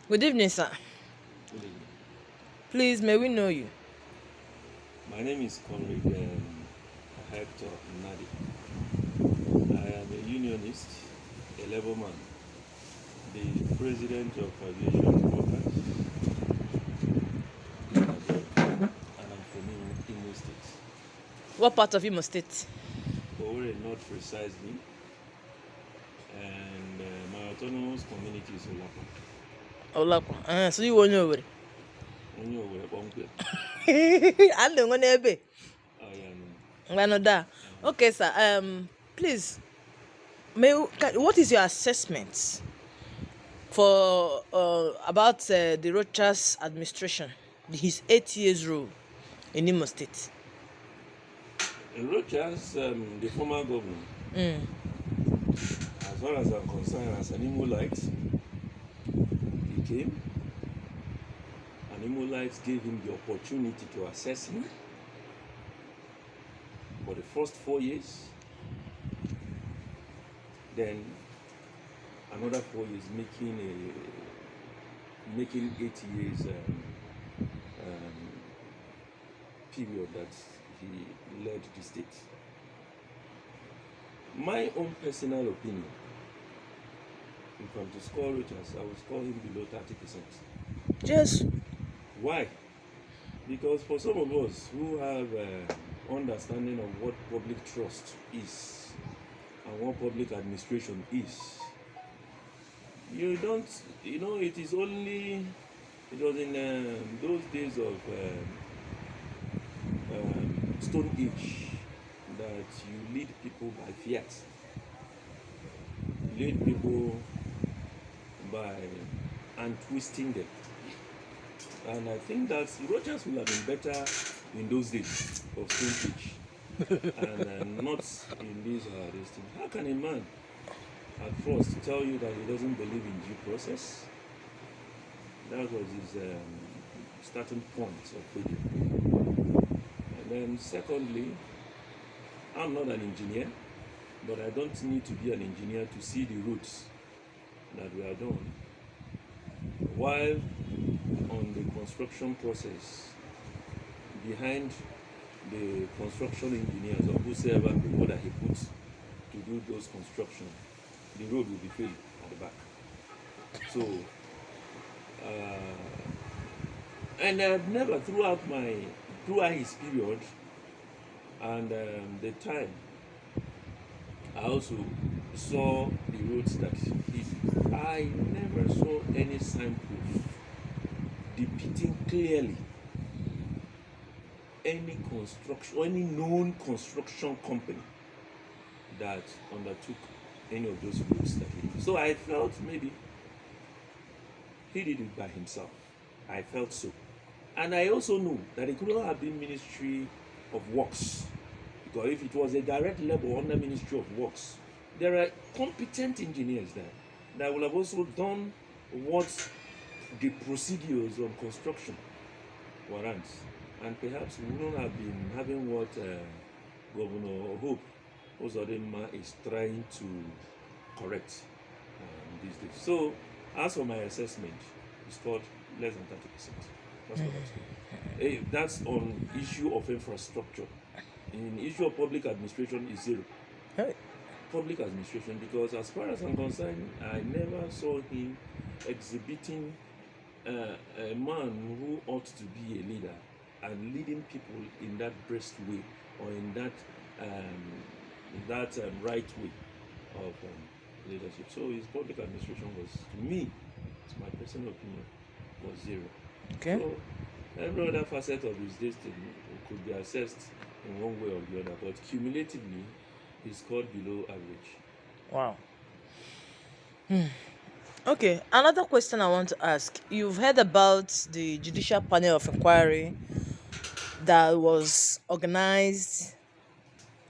Good evening, sir. Good evening. Please, may we know you? My name is Comr Hector Nnadi. I am a unionist, a labor man, the president of aviation workers in Nigeria, and I'm from Imo State. What part of Imo State? Owerri not precisely, and my autonomous community is Olapa. Olakwa. So you onye Owerri. Onye Owerri kpọmkwem. And the one ebe. I am. Nganoda. Okay, sir. Please, what is your assessment for about the Rochas administration, his 8 years rule in Imo State? Rochas, the former governor, Mm. as far as I'm concerned, as an Imolite, he came. And Imolites gave him the opportunity to assess him for the first 4 years, then another 4 years, making 8 years um, period that he led the state. My own personal opinion, if I'm to score Richards, I would score him below 30%. Yes. Why? Because for some of us who have understanding of what public trust is and what public administration is, you don't, it is only, it was in those days of Stone Age that you lead people by fiat. You lead people by and twisting them. And I think that Rogers would have been better in those days of Stone Age and not in this thing. How can a man at first tell you that he doesn't believe in due process? That was his starting point of failure. And then secondly, I'm not an engineer, but I don't need to be an engineer to see the roads that we are done. While on the construction process, behind the construction engineers or whosoever people that he puts to do those construction, the road will be filled at the back. So, and I've never throughout his period and the time, I also saw the roads that he did. I never saw any signposts depicting clearly any construction, any known construction company that undertook any of those roads that he did. So I felt maybe he did it by himself. I felt so. And I also knew that it could not have been Ministry of Works. Because if it was a direct level under Ministry of Works, there are competent engineers there that will have also done what the procedures on construction warrants. And perhaps we wouldn't have been having what Governor Hope Ozodinma is trying to correct these days. So, as for my assessment, it's called less than 30%. That's what I'm saying. That's on issue of infrastructure. In issue of public administration is zero. Hey. Public administration, because as far as I'm concerned, I never saw him exhibiting a man who ought to be a leader and leading people in that brisk way or in that right way of leadership. So his public administration was, to me, it's my personal opinion, was zero. Okay. So every other facet of his destiny could be assessed in one way or the other, but cumulatively, he scored below average. Wow. Okay, another question I want to ask. You've heard about the judicial panel of inquiry that was organized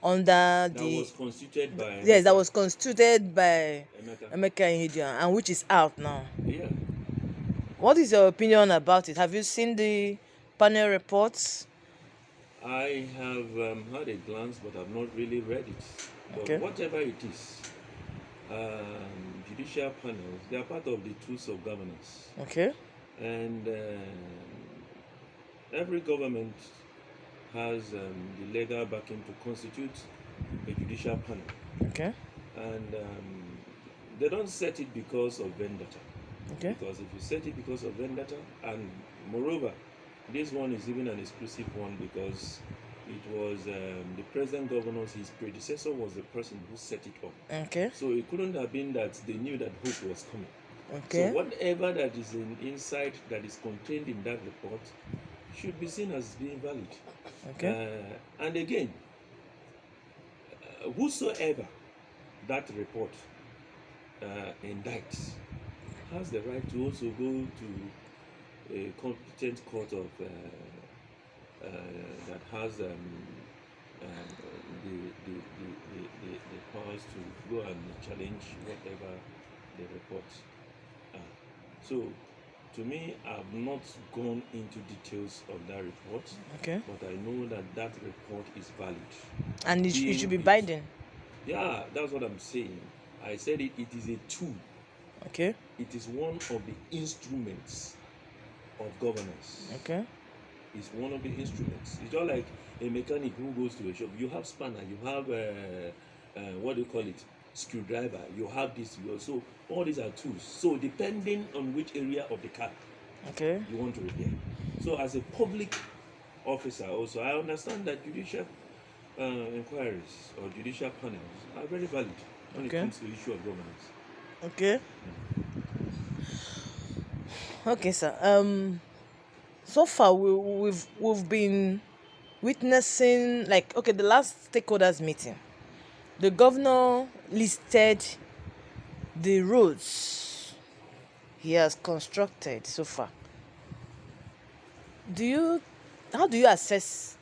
under That the was constituted by yes, that Emeka. was constituted by Emeka. Emeka Ihidian, and which is out now. Yeah, What is your opinion about it? Have you seen the panel reports? I have had a glance, but I've not really read it. But Okay. whatever it is, judicial panels. They are part of the tools of governance, Okay. and every government has the legal backing to constitute a judicial panel, Okay. and they don't set it because of vendetta. Okay. Because if you set it because of vendetta, and moreover, this one is even an exclusive one because it was the present governor, his predecessor was the person who set it up. Okay. So it couldn't have been that they knew that hope was coming. So Okay. whatever that is inside that is contained in that report should be seen as being valid. Okay. And again, whosoever that report indicts has the right to also go to a competent court of that has the powers to go and challenge whatever the reports are. So, to me, I've not gone into details of that report, Okay. but I know that that report is valid. And it should Being be it- binding. Yeah, that's what I'm saying. I said it is a tool. Okay. It is one of the instruments of governance. Okay. It's one of the instruments. It's just like a mechanic who goes to a shop. You have spanner, you have what do you call it, screwdriver. You have this. So all these are tools. So depending on which area of the car Okay. you want to repair. So as a public officer, also I understand that judicial inquiries or judicial panels are very valid when it Okay. comes to the issue of governance. Okay. Okay, sir. So far we've been witnessing, like, okay, the last stakeholders meeting. The governor listed the roads he has constructed so far. Do you how do you assess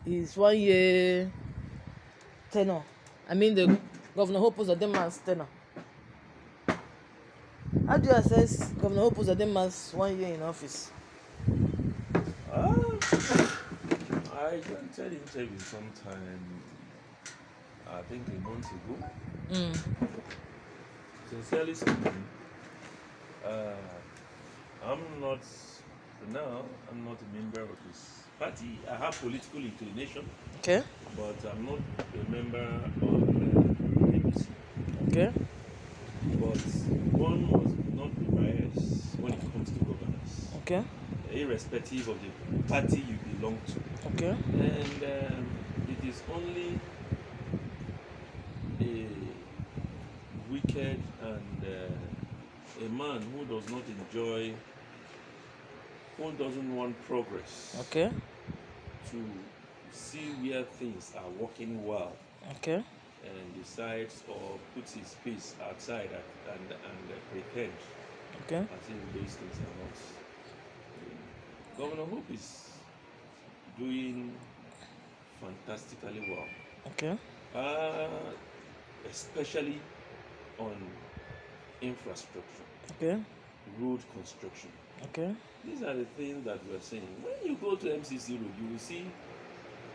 his 1 year tenure? I mean the Governor Hope Uzodinma's tenure. How do you assess Governor Hope Uzodinma's 1 year in office? I granted interview sometime, I think a month ago. Sincerely speaking, I'm not, for now, I'm not a member of his party. I have political inclination, Okay. but I'm not a member of APC. Okay. But one must not be biased when it comes to governance, Okay. irrespective of the party you belong to. Okay. And it is only a wicked and a man who does not enjoy, who doesn't want progress, Okay. to see where things are working well Okay. and decides or puts his face outside and pretend Okay. as if those things are not. Governor Hope is doing fantastically well, Okay. especially on infrastructure, Okay. road construction. Okay. These are the things that we're saying. When you go to MCC Road, you will see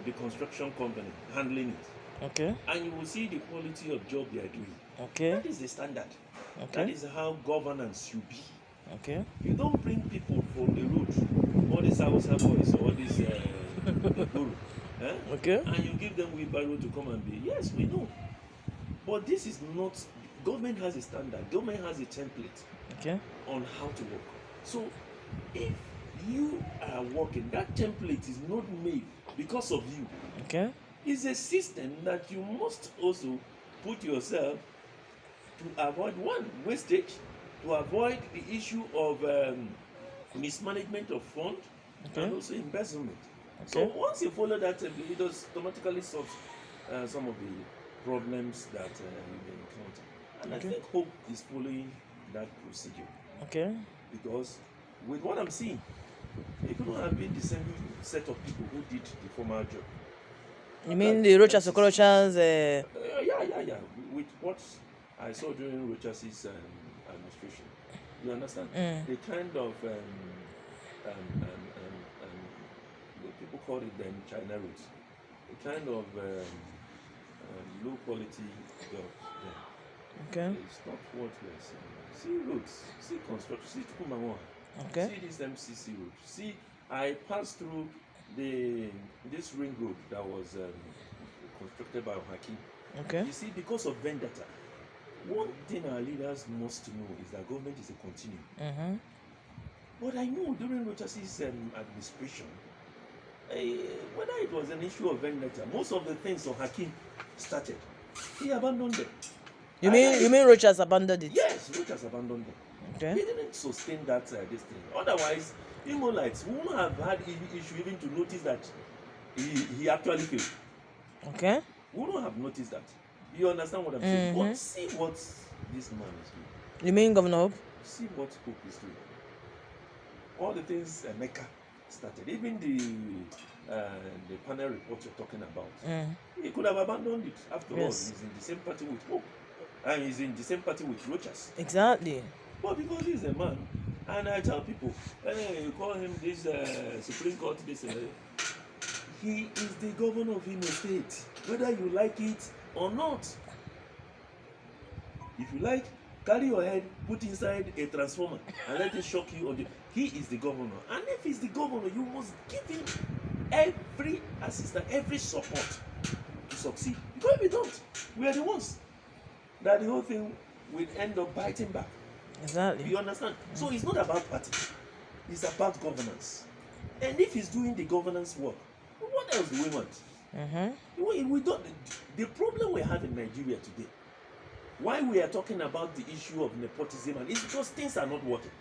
the construction company handling it, Okay. and you will see the quality of job they are doing. Okay. That is the standard. Okay. That is how governance should be. Okay. You don't bring people from the road, all these Hausa boys, all these Igbo, Okay. and you give them wheelbarrow to come and be. Yes, we know. But this is not, government has a standard, government has a template Okay. on how to work. So if you are working, that template is not made because of you. Okay. It's a system that you must also put yourself to avoid one wastage, to avoid the issue of mismanagement of fund, Okay. and also embezzlement. Okay. So once you follow that template, it does automatically solve some of the problems that you may encounter. And Okay. I think Hope is following that procedure, Okay. because with what I'm seeing, it couldn't have been the same set of people who did the former job. You mean the Rochas Okorochas? Yeah. With what I saw during Rochas' administration, you understand? The kind of the people call it then China roots. The kind of low quality jobs there. Okay. It's not what we are seeing. See roads, see construction, see Tukumawa, Okay. see this MCC road. See, I passed through the this ring road that was constructed by Hakim. Okay. You see, because of vendetta, one thing our leaders must know is that government is a continuum. Mm-hmm. But I know during Rochas's administration, whether it was an issue of vendetta, most of the things of Hakim started, he abandoned them. You mean Rochas abandoned it? Yes, Rochas abandoned them. Okay. He didn't sustain that this thing. Otherwise, Imolites wouldn't have had issue even to notice that he actually failed. Okay. We wouldn't have noticed that. You understand what I'm saying? But see what this man is doing. You mean Governor Hope? See what Hope is doing. All the things Emeka started, even the panel report you're talking about, he could have abandoned it. After all, he's in the same party with Hope, and he's in the same party with Rochas. Exactly. But because he's a man, and I tell people, you call him this Supreme Court, this, he is the governor of Imo State, whether you like it or not. If you like, carry your head, put inside a transformer, and let it shock you. He is the governor, and if he's the governor, you must give him every assistance, every support to succeed. Because if you don't, we are the ones that the whole thing will end up biting back. Exactly. You understand? So it's not about party, it's about governance. And if he's doing the governance work, what else do we want? We don't. The problem we have in Nigeria today, why we are talking about the issue of nepotism, and it's because things are not working.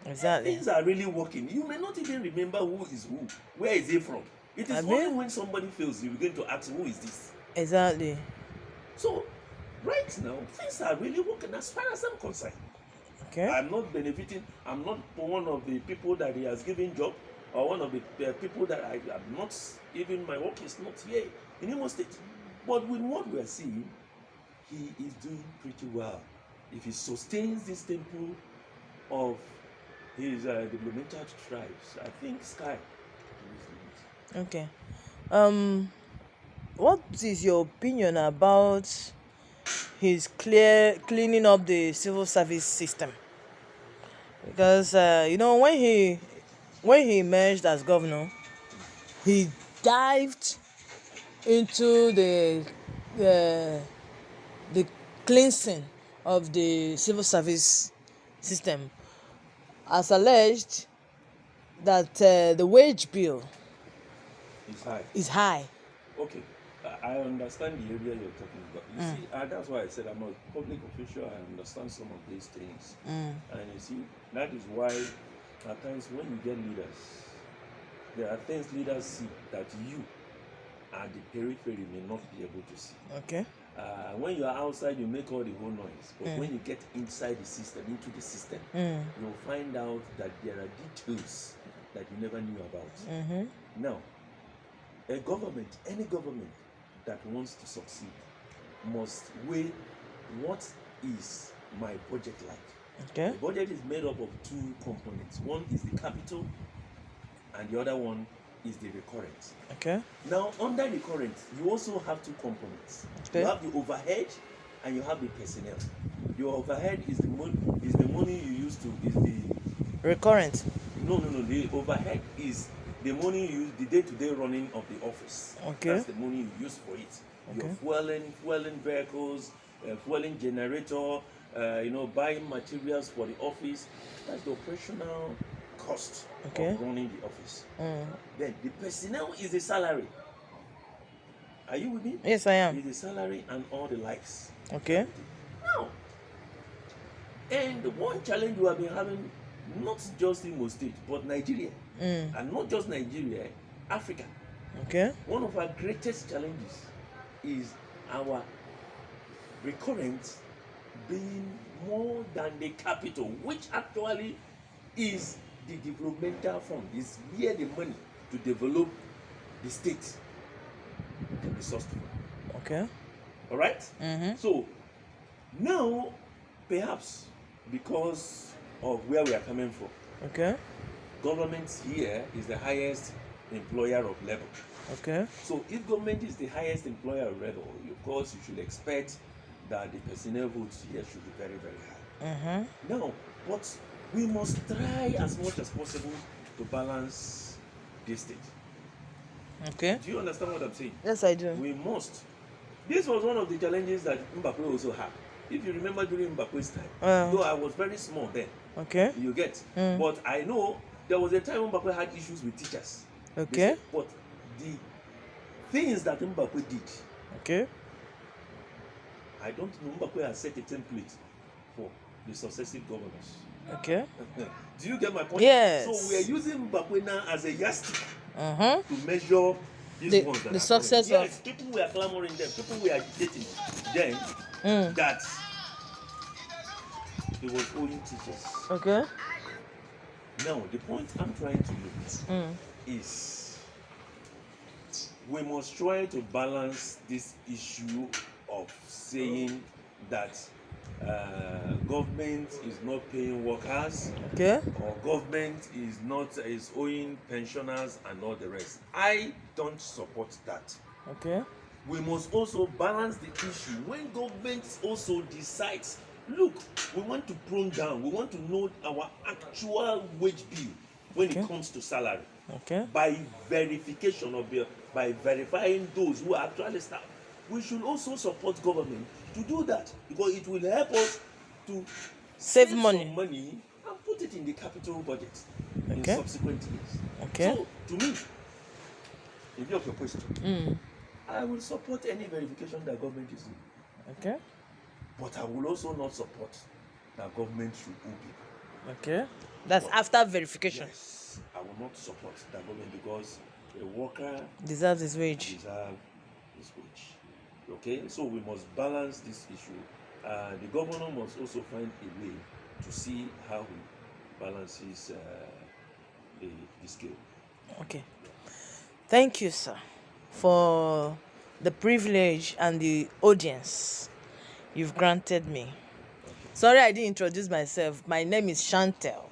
Exactly. Things are really working. You may not even remember who is who. Where is he from? It is only when somebody fails you begin to ask, who is this? Exactly. So, right now, things are really working as far as I'm concerned. Okay. I'm not benefiting. I'm not one of the people that he has given job, or one of the people that I am not, even my work is not here in Imo State. But with what we are seeing, he is doing pretty well. If he sustains this tempo of his developmental tribes, I think sky is the limit. Okay. What is your opinion about his cleaning up the civil service system? Because when he emerged as governor, he dived into the cleansing of the civil service system, as alleged that the wage bill is high. Okay, I understand the area you're talking about. You see, that's why I said I'm a public official. I understand some of these things. And you see, that is why at times when you get leaders, there are things leaders see that you at the periphery may not be able to see. Okay. When you are outside, you make all the whole noise. But when you get inside the system, into the system, you'll find out that there are details that you never knew about. Now, a government, any government that wants to succeed must weigh what is my budget like. Okay. The budget is made up of two components. One is the capital, and the other one is the recurrent. Okay. Now, under recurrent, you also have two components. Okay. You have the overhead and you have the personnel. Your overhead is the money you use to the recurrent. No. The overhead is the money you use the day-to-day running of the office. Okay. That's the money you use for it. Okay. Your fueling vehicles, fueling generator, buying materials for the office. That's the operational cost of running the office. Then the personnel is the salary. Are you with me? Yes, I am. It's the salary and all the likes. Okay. Now, and the one challenge we have been having, not just Imo State, but Nigeria, and not just Nigeria, Africa. Okay. One of our greatest challenges is our recurrent being more than the capital, which actually is the developmental fund, is where the money to develop the state can be sourced from. Okay. All right? So now, perhaps because of where we are coming from, Okay. government here is the highest employer of labor. Okay. So if government is the highest employer of labor, of course you should expect that the personnel votes here should be very, very high. Now, but we must try as much as possible to balance this thing. Okay. Do you understand what I'm saying? Yes, I do. We must. This was one of the challenges that Mbappe also had. If you remember during Mbappe's time, though I was very small then. Okay. You get? But I know there was a time Mbappe had issues with teachers. Okay. But the things that Mbappe did, Okay. I don't know, Mbappe has set a template for the successive governors. Okay. Do you get my point? Yes. So we are using Mbappe now as a yardstick Uh-huh. to measure these ones that the are success coming. of Yes, people were clamoring them, people were agitating them that he was owing teachers. Okay. Now, the point I'm trying to make is we must try to balance this issue of saying that government is not paying workers, Okay. or government is owing pensioners and all the rest. I don't support that. Okay. We must also balance the issue when government also decides, look, we want to prune down, we want to know our actual wage bill when it comes to salary. Okay. By verification of by verifying those who are actually staff. We should also support government to do that, because it will help us to Save money. some money and put it in the capital budget in Okay. subsequent years. Okay. So, to me, in view of your question, I will support any verification that government is doing. Okay. But I will also not support that government should owe people. Okay. That's after verification. Yes, I will not support that government, because a worker Deserves his wage. deserves his wage. Okay, so we must balance this issue. The governor must also find a way to see how he balances the scale. Okay. Thank you, sir, for the privilege and the audience you've granted me. Sorry I didn't introduce myself. My name is Chantel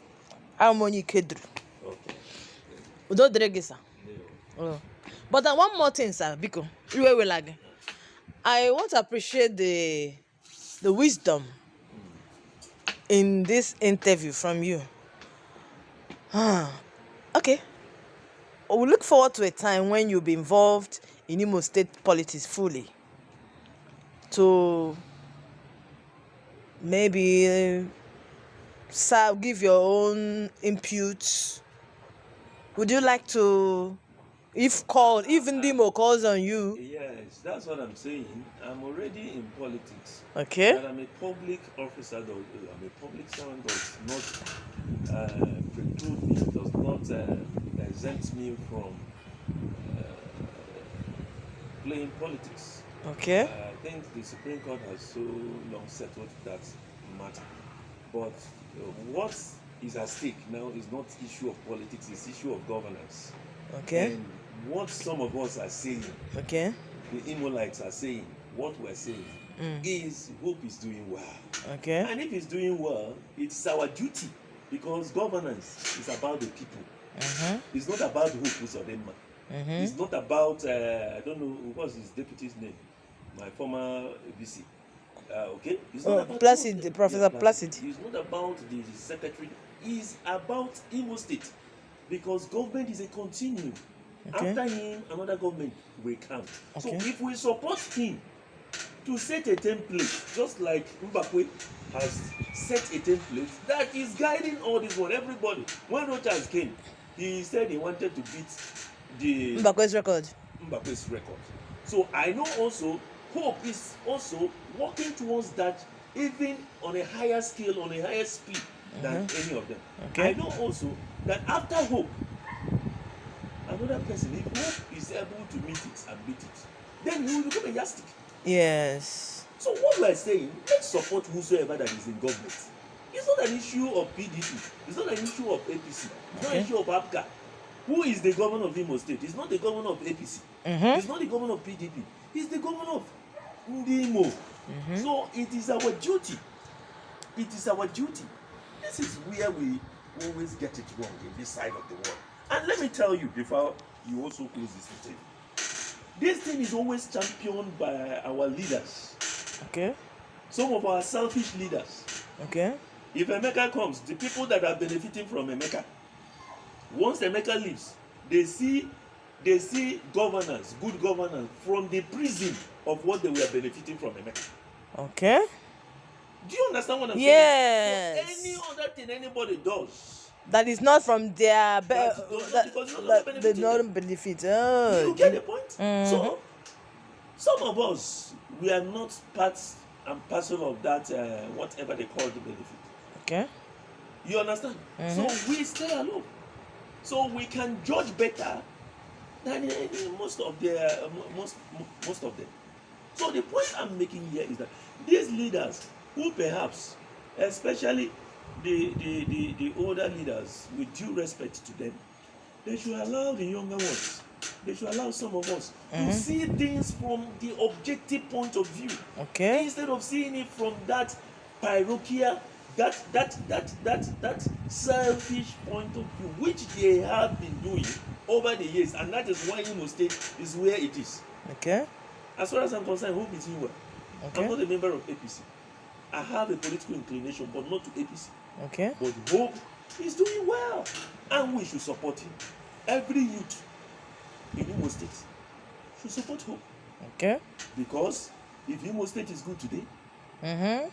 Adanna Chinyere. Okay. Udo dịrị sir. Oh. But one more thing, sir, Biko. I want to appreciate the wisdom in this interview from you. Okay. We look forward to a time when you'll be involved in Imo State politics fully. To maybe give your own inputs. Would you like to, if Ndimo calls on you? Yes, that's what I'm saying. I'm already in politics. Okay. But I'm a public officer, though. I'm a public servant, does not preclude me, does not exempt me from playing politics. Okay. I think the Supreme Court has so long settled that matter. But what is at stake now is not issue of politics, it's issue of governance. Okay. And what some of us are saying, Okay. the Imolites are saying, what we're saying is Hope is doing well. Okay. And if it's doing well, it's our duty, because governance is about the people. It's not about Hope Uzodinma. It's not about, I don't know, what's his deputy's name? My former VC. Okay? It's not about Placid, Professor Placid. It's not about the secretary. It's about Imo State. Because government is a continuum. Okay. After him, another government will come. So Okay. if we support him to set a template, just like Mbappe has set a template that is guiding all this one, everybody. When Rochas came, he said he wanted to beat the Mbakwe's record. Mbappe's record. So I know also Hope is also working towards that, even on a higher scale, on a higher speed than any of them. Okay. I know also that after Hope, another person, if Hope is able to meet it and beat it, then he will become a yardstick. Yes. So what we are saying, let's support whosoever that is in government. It's not an issue of PDP. It's not an issue of APC. It's not an issue of APGA. Who is the governor of Imo State? He's not the governor of APC. He's not the governor of PDP. He's the governor of Ndimo. So it is our duty. It is our duty. This is where we always get it wrong in this side of the world. And let me tell you, before you also close this thing. This thing is always championed by our leaders. Okay. Some of our selfish leaders. Okay. If Emeka comes, the people that are benefiting from Emeka, once Emeka leaves, they see governance, good governance from the prison of what they were benefiting from Emeka. Okay. Do you understand what I'm Yes. saying? So any other thing anybody does, that is not from their because they don't benefit. You get the point? Mm-hmm. So some of us, we are not part and parcel of that whatever they call the benefit. Okay. You understand? Mm-hmm. So we stay alone. So we can judge better than most of them. So the point I'm making here is that these leaders who perhaps, especially the older leaders, with due respect to them, they should allow the younger ones, they should allow some of us to see things from the objective point of view. Okay. Instead of seeing it from that parochial, that selfish point of view, which they have been doing over the years, and that is why Imo State is where it is. Okay. As far as I'm concerned, Hope is doing well. Okay. I'm not a member of APC. I have a political inclination, but not to APC. Okay. But Hope is doing well, and we should support him. Every youth in Imo State should support Hope. Okay. Because if Imo State is good today, Mm-hmm.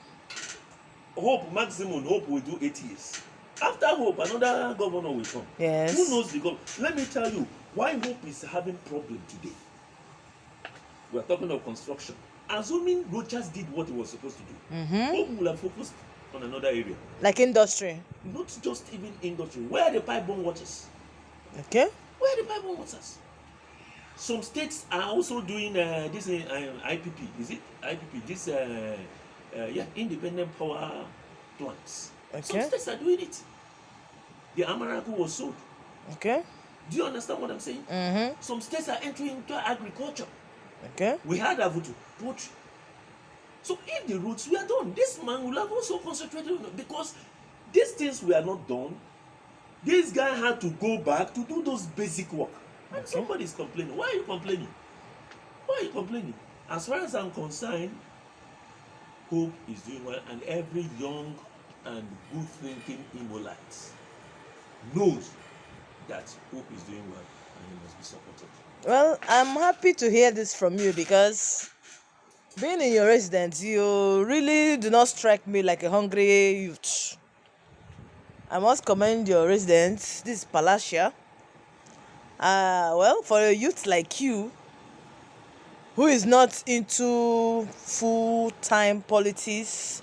Hope maximum, Hope will do 8 years. After Hope, another governor will come. Yes. Who knows the governor? Let me tell you why Hope is having problem today. We are talking of construction. Assuming Rochas did what he was supposed to do, Hope will have focused on another area. Like industry. Not just even industry. Where are the pipe-borne waters? Okay. Where are the pipe-borne waters? Some states are also doing this IPP. Is it IPP? This independent power plants. Okay. Some states are doing it. The Amaraku was sold. Okay. Do you understand what I'm saying? Some states are entering into agriculture. Okay. We had Avutu, poultry. So if the roots were done, this man will have also concentrated on it, because these things were not done. This guy had to go back to do those basic work. And somebody is complaining. Why are you complaining? Why are you complaining? As far as I'm concerned, Hope is doing well, and every young and good thinking Imolite knows that Hope is doing well and he must be supported. Well, I'm happy to hear this from you, because being in your residence, you really do not strike me like a hungry youth. I must commend your residence. This is Palacia. Well, for a youth like you, who is not into full-time politics,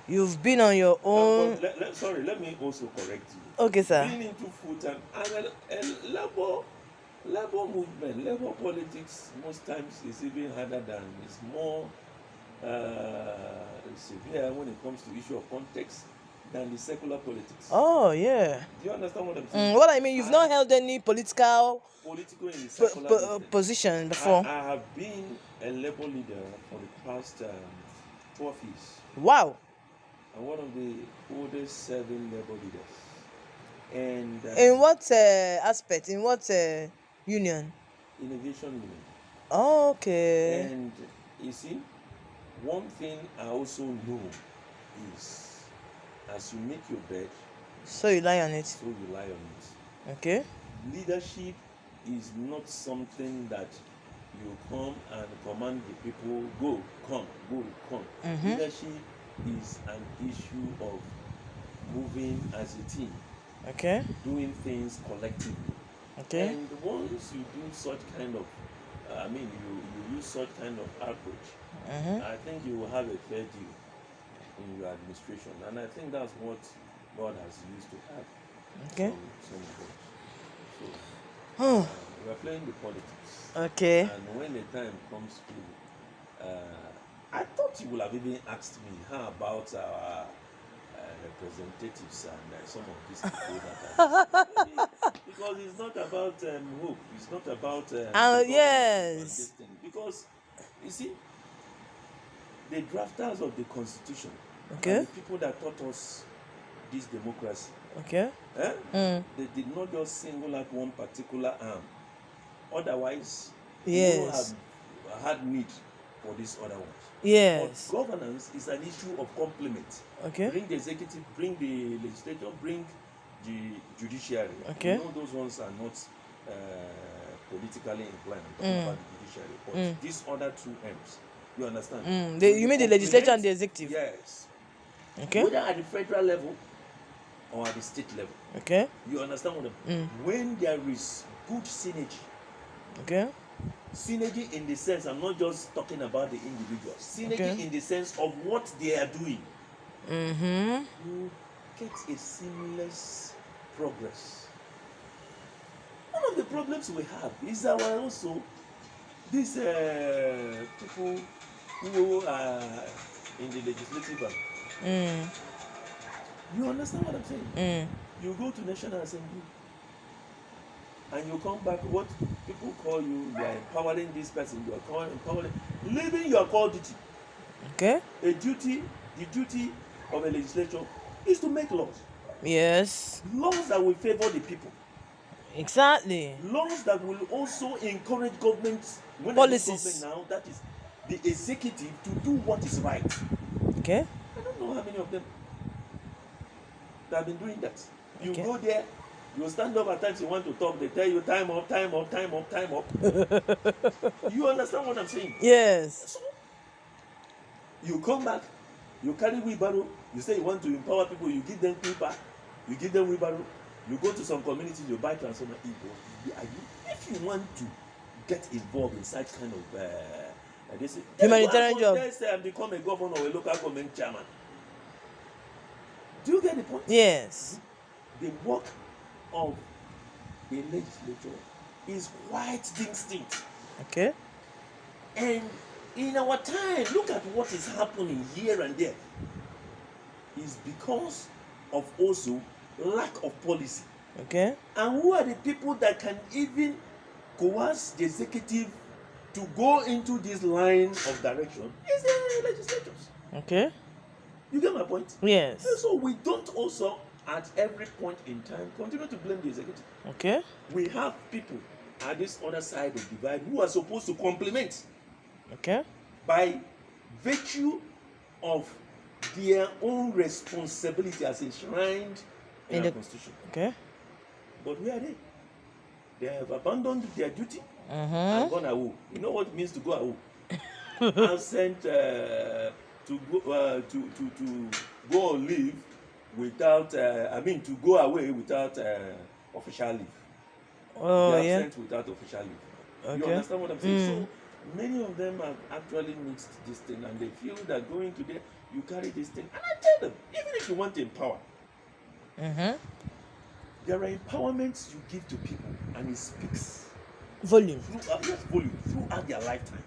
you've been on your own. Let me also correct you. Okay, sir. Being into full-time and labor movement, labor politics most times is even harder than, is more severe when it comes to issue of context than the secular politics. Oh, yeah. Do you understand what I'm saying? What I mean, you've not held any political in secular position before. I have been a labor leader for the past 12 years. Wow. I'm one of the oldest serving labor leaders. And in what aspect? In what union? Innovation Union. Oh, okay. And you see, one thing I also know is, as you make your bed, so you lie on it. So you lie on it. Okay. Leadership is not something that you come and command the people, go, come. Leadership is an issue of moving as a team. Okay. Doing things collectively. Okay. And once you do such kind of, you use such kind of approach, I think you will have a fair deal in your administration. And I think that's what God has used to have. Okay. Some of us. So we are playing the politics. Okay. And when the time comes to, I thought you would have even asked me, how about our representatives and some of these people that because it's not about hope, it's not about yes. Because you see, the drafters of the constitution, okay, and the people that taught us this democracy. Okay. They did not just single out one particular arm. Otherwise, we wouldn't have Yes. had need for these other ones. Yes. But governance is an issue of complement. Okay. Bring the executive, bring the legislature, bring the judiciary. Okay. We know those ones are not politically inclined. I'm talking about the judiciary. But these other two M's, you understand? You mean the legislature and the executive? Yes. Okay. Whether at the federal level or at the state level. Okay. You understand what when there is good synergy. Okay. Synergy in the sense, I'm not just talking about the individuals. Synergy in the sense of what they are doing. You get a seamless progress. One of the problems we have is our also these people who are in the legislative arm. You understand what I'm saying? You go to National Assembly and you come back, what people call you are empowering this person, you are empowering, leaving your core duty. Okay. The duty of a legislature is to make laws. Yes. Laws that will favor the people. Exactly. Laws that will also encourage government, when policies. Government now, that is the executive, to do what is right. Okay. I don't know how many of them that have been doing that. You Okay. go there, you stand up at times, you want to talk, they tell you time up. You understand what I'm saying? Yes. So, you come back, you carry wheelbarrow, you say you want to empower people, you give them paper, you give them wheelbarrow, you go to some communities, you buy transformer. If you want to get involved in such kind of humanitarian job, let's say and become a governor or a local government chairman. Do you get the point? Yes. The work of a legislature is quite distinct. Okay. And in our time, look at what is happening here and there. It's because of also lack of policy. Okay. And who are the people that can even coerce the executive to go into this line of direction? It's the legislators. Okay. You get my point? Yes. And so we don't also, at every point in time, continue to blame the executive. Okay. We have people at this other side of the divide who are supposed to complement. Okay. By virtue of their own responsibility as enshrined in the Constitution. Okay. But where are they? They have abandoned their duty and gone away. You know what it means to go away? Absent to go on leave without, to go away without official leave. Oh, they yeah. absent without official leave. Okay. You understand what I'm saying? So many of them have actually mixed this thing, and they feel that going to there, you carry this thing. And I tell them, even if you want to empower, there are empowerments you give to people, and it speaks volume throughout their lifetime.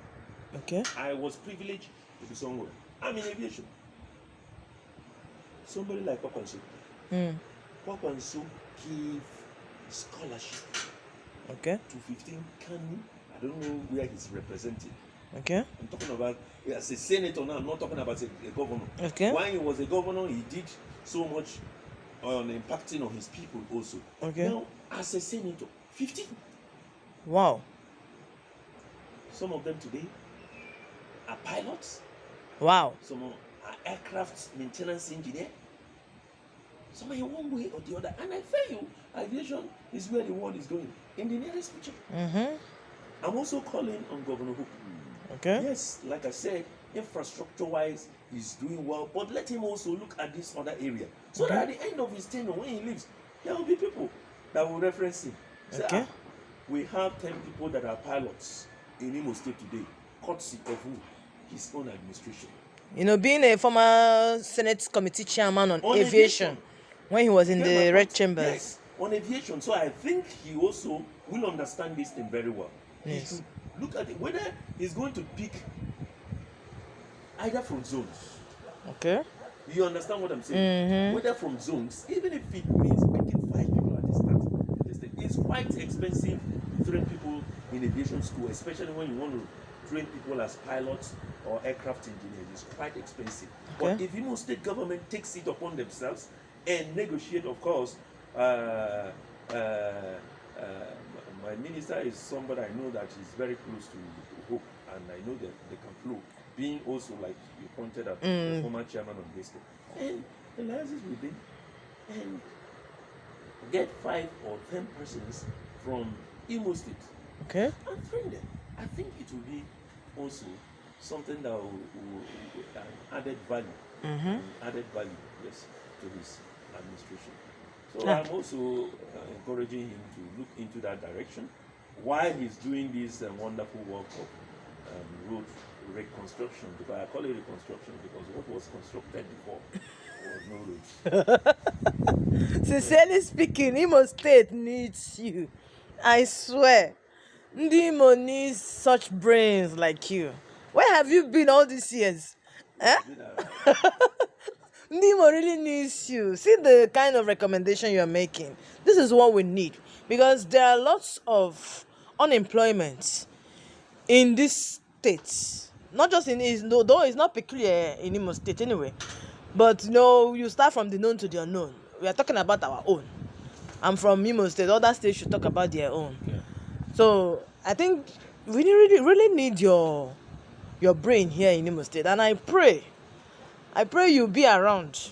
Okay. I was privileged to be somewhere. I'm in aviation. Somebody like Papa Nso gave scholarship Okay. to 15 Kanu. I don't know where he's representing. Okay. I'm talking about as a senator now. I'm not talking about a governor. Okay. When he was a governor, he did so much on impacting on his people also. Okay. Now, as a senator, 15. Wow. Some of them today are pilots. Wow. Some are aircraft maintenance engineer. Some are in one way or the other. And I tell you, aviation is where the world is going in the nearest future. I'm also calling on Governor Hope. Okay. Yes, like I said, infrastructure-wise, he's doing well, but let him also look at this other area. So that at the end of his tenure, when he leaves, there will be people that will reference him. Say, we have 10 people that are pilots in Imo State today, courtesy of who? His own administration. You know, being a former Senate committee chairman on aviation, when he was in the red chambers. Yes, on aviation. So I think he also will understand this thing very well. Yes. He should look at it, whether he's going to pick either from zones. Okay. You understand what I'm saying? Whether from zones, even if it means picking 5 people at the start, it's quite expensive to train people in aviation school, especially when you want to train people as pilots or aircraft engineers. It's quite expensive. Okay. But if Imo State government takes it upon themselves, and negotiate. Of course, uh, uh, my minister is somebody I know that is very close to Hope, and I know that they can flow. Being also, like you pointed out, the former chairman of this state, and the liaisons within, and get 5 or 10 persons from Imo State Okay. and train them. I think it will be also something that will added value, added value, yes, to his administration. So Ah. I'm also encouraging him to look into that direction while he's doing this wonderful work of road reconstruction. Because I call it reconstruction because what was constructed before was no roads. Sincerely speaking, Imo State needs you. I swear. Ndi Imo needs such brains like you. Where have you been all these years? Eh? It's been around. Ndi Imo really needs you. See the kind of recommendation you're making. This is what we need. Because there are lots of unemployment in this state. Not just in is no, though it's not peculiar in Imo State anyway. But you start from the known to the unknown. We are talking about our own. I'm from Imo State. Other states should talk about their own. Yeah. So I think we really need your brain here in Imo State, and I pray you'll be around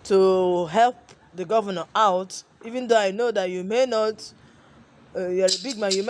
to help the governor out. Even though I know that you may not, you're a big man, you may